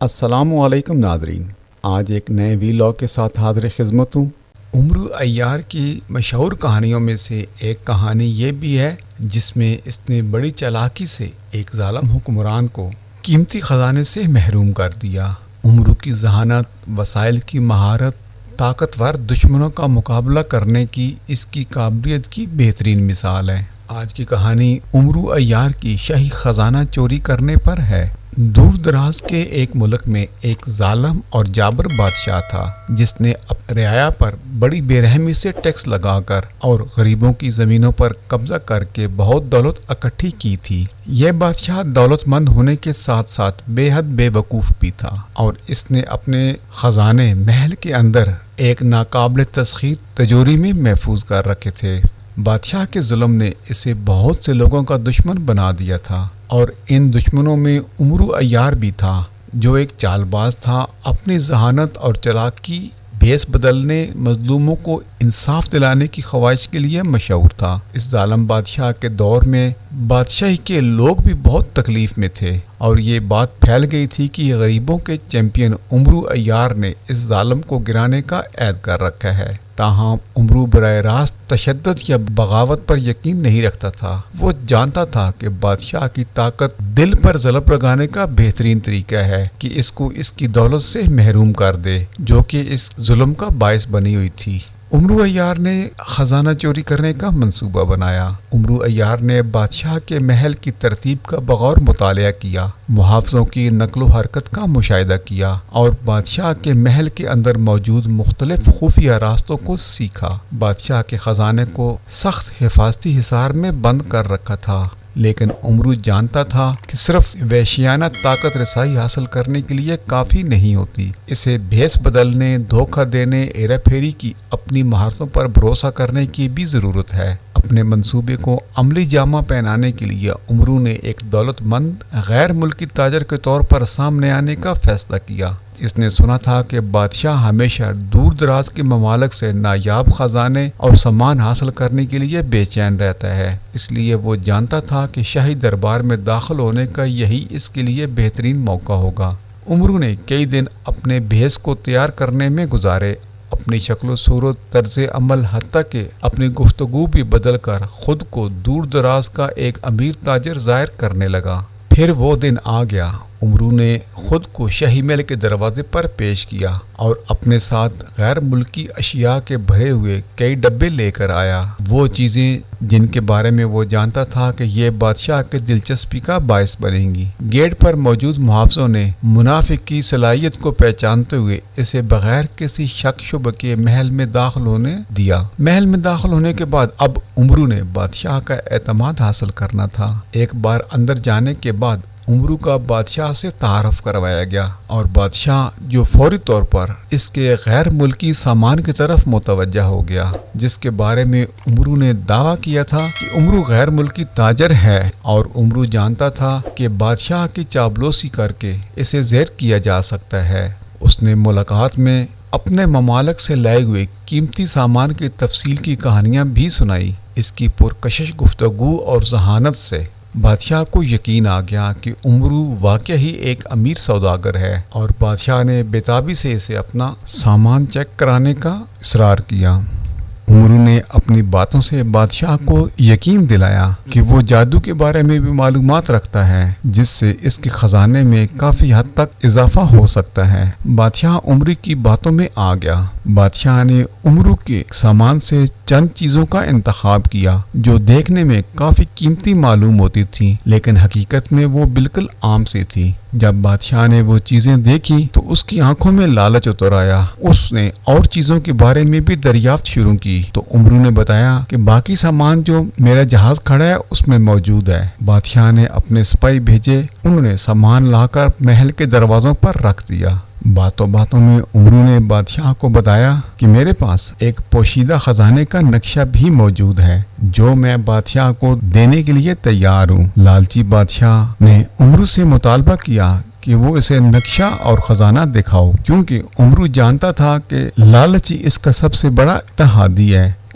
السلام علیکم ناظرین، آج ایک نئے ویلاگ کے ساتھ حاضر خدمت ہوں۔ عمرو عیار کی مشہور کہانیوں میں سے ایک کہانی یہ بھی ہے جس میں اس نے بڑی چالاکی سے ایک ظالم حکمران کو قیمتی خزانے سے محروم کر دیا۔ عمرو کی ذہانت، وسائل کی مہارت، طاقتور دشمنوں کا مقابلہ کرنے کی اس کی قابلیت کی بہترین مثال ہے۔ آج کی کہانی عمرو عیار کی شاہی خزانہ چوری کرنے پر ہے۔ دور دراز کے ایک ملک میں ایک ظالم اور جابر بادشاہ تھا جس نے رعایا پر بڑی بے رحمی سے ٹیکس لگا کر اور غریبوں کی زمینوں پر قبضہ کر کے بہت دولت اکٹھی کی تھی۔ یہ بادشاہ دولت مند ہونے کے ساتھ ساتھ بے حد بے وقوف بھی تھا اور اس نے اپنے خزانے محل کے اندر ایک ناقابل تسخیر تجوری میں محفوظ کر رکھے تھے۔ بادشاہ کے ظلم نے اسے بہت سے لوگوں کا دشمن بنا دیا تھا اور ان دشمنوں میں عمرو عیار بھی تھا جو ایک چال باز تھا۔ اپنی ذہانت اور چالاکی بھیس بدلنے، مظلوموں کو انصاف دلانے کی خواہش کے لیے مشہور تھا۔ اس ظالم بادشاہ کے دور میں بادشاہی کے لوگ بھی بہت تکلیف میں تھے اور یہ بات پھیل گئی تھی کہ غریبوں کے چیمپئن عمرو عیار نے اس ظالم کو گرانے کا عہد کر رکھا ہے۔ تاہم عمرو براہ راست تشدد یا بغاوت پر یقین نہیں رکھتا تھا۔ وہ جانتا تھا کہ بادشاہ کی طاقت دل پر ضرب لگانے کا بہترین طریقہ ہے کہ اس کو اس کی دولت سے محروم کر دے جو کہ اس ظلم کا باعث بنی ہوئی تھی۔ عمرو عیار نے خزانہ چوری کرنے کا منصوبہ بنایا۔ عمرو عیار نے بادشاہ کے محل کی ترتیب کا بغور مطالعہ کیا، محافظوں کی نقل و حرکت کا مشاہدہ کیا اور بادشاہ کے محل کے اندر موجود مختلف خفیہ راستوں کو سیکھا۔ بادشاہ کے خزانے کو سخت حفاظتی حصار میں بند کر رکھا تھا، لیکن عمرو جانتا تھا کہ صرف وحشیانہ طاقت رسائی حاصل کرنے کے لیے کافی نہیں ہوتی، اسے بھیس بدلنے، دھوکہ دینے، ہیرا پھیری کی اپنی مہارتوں پر بھروسہ کرنے کی بھی ضرورت ہے۔ اپنے منصوبے کو عملی جامہ پہنانے کے لیے عمرو نے ایک دولت مند غیر ملکی تاجر کے طور پر سامنے آنے کا فیصلہ کیا۔ اس نے سنا تھا کہ بادشاہ ہمیشہ دور دراز کے ممالک سے نایاب خزانے اور سامان حاصل کرنے کے لیے بے چین رہتا ہے، اس لیے وہ جانتا تھا کہ شاہی دربار میں داخل ہونے کا یہی اس کے لیے بہترین موقع ہوگا۔ عمرو نے کئی دن اپنے بھیس کو تیار کرنے میں گزارے، اپنی شکل و صورت، طرز عمل، حتیٰ کہ اپنی گفتگو بھی بدل کر خود کو دور دراز کا ایک امیر تاجر ظاہر کرنے لگا۔ پھر وہ دن آ گیا۔ عمرو نے خود کو شاہی محل کے دروازے پر پیش کیا اور اپنے ساتھ غیر ملکی اشیاء کے بھرے ہوئے کئی ڈبے لے کر آیا، وہ چیزیں جن کے بارے میں وہ جانتا تھا کہ یہ بادشاہ کے دلچسپی کا باعث بنیں گی۔ گیٹ پر موجود محافظوں نے منافق کی صلاحیت کو پہچانتے ہوئے اسے بغیر کسی شک شبہ کے محل میں داخل ہونے دیا۔ محل میں داخل ہونے کے بعد اب عمرو نے بادشاہ کا اعتماد حاصل کرنا تھا۔ ایک بار اندر جانے کے بعد عمرو کا بادشاہ سے تعارف کروایا گیا اور بادشاہ جو فوری طور پر اس کے غیر ملکی سامان کی طرف متوجہ ہو گیا جس کے بارے میں عمرو نے دعویٰ کیا تھا کہ عمرو غیر ملکی تاجر ہے، اور عمرو جانتا تھا کہ بادشاہ کی چاپلوسی کر کے اسے زیر کیا جا سکتا ہے۔ اس نے ملاقات میں اپنے ممالک سے لائے ہوئے قیمتی سامان کی تفصیل کی کہانیاں بھی سنائی۔ اس کی پرکشش گفتگو اور ذہانت سے بادشاہ کو یقین آ گیا کہ عمرو واقعی ہی ایک امیر سوداگر ہے، اور بادشاہ نے بےتابی سے اسے اپنا سامان چیک کرانے کا اصرار کیا۔ عمرو نے اپنی باتوں سے بادشاہ کو یقین دلایا کہ وہ جادو کے بارے میں بھی معلومات رکھتا ہے جس سے اس کے خزانے میں کافی حد تک اضافہ ہو سکتا ہے۔ بادشاہ عمرو کی باتوں میں آ گیا۔ بادشاہ نے عمرو کے سامان سے چند چیزوں کا انتخاب کیا جو دیکھنے میں کافی قیمتی معلوم ہوتی تھیں لیکن حقیقت میں وہ بالکل عام سی تھی۔ جب بادشاہ نے وہ چیزیں دیکھی تو اس کی آنکھوں میں لالچ اتر آیا۔ اس نے اور چیزوں کے بارے میں بھی دریافت شروع کی تو عمرو نے بتایا کہ باقی سامان جو میرا جہاز کھڑا ہے اس میں موجود ہے۔ بادشاہ نے اپنے سپاہی بھیجے، انہوں نے سامان لا کر محل کے دروازوں پر رکھ دیا۔ باتوں باتوں میں عمرو نے بادشاہ کو بتایا کہ میرے پاس ایک پوشیدہ خزانے کا نقشہ بھی موجود ہے جو میں بادشاہ کو دینے کے لیے تیار ہوں۔ لالچی بادشاہ نے عمرو سے مطالبہ کیا کہ وہ اسے نقشہ اور خزانہ دکھاؤ، کیونکہ عمرو جانتا تھا کہ لالچی اس کا سب سے بڑا اتحادی ہے۔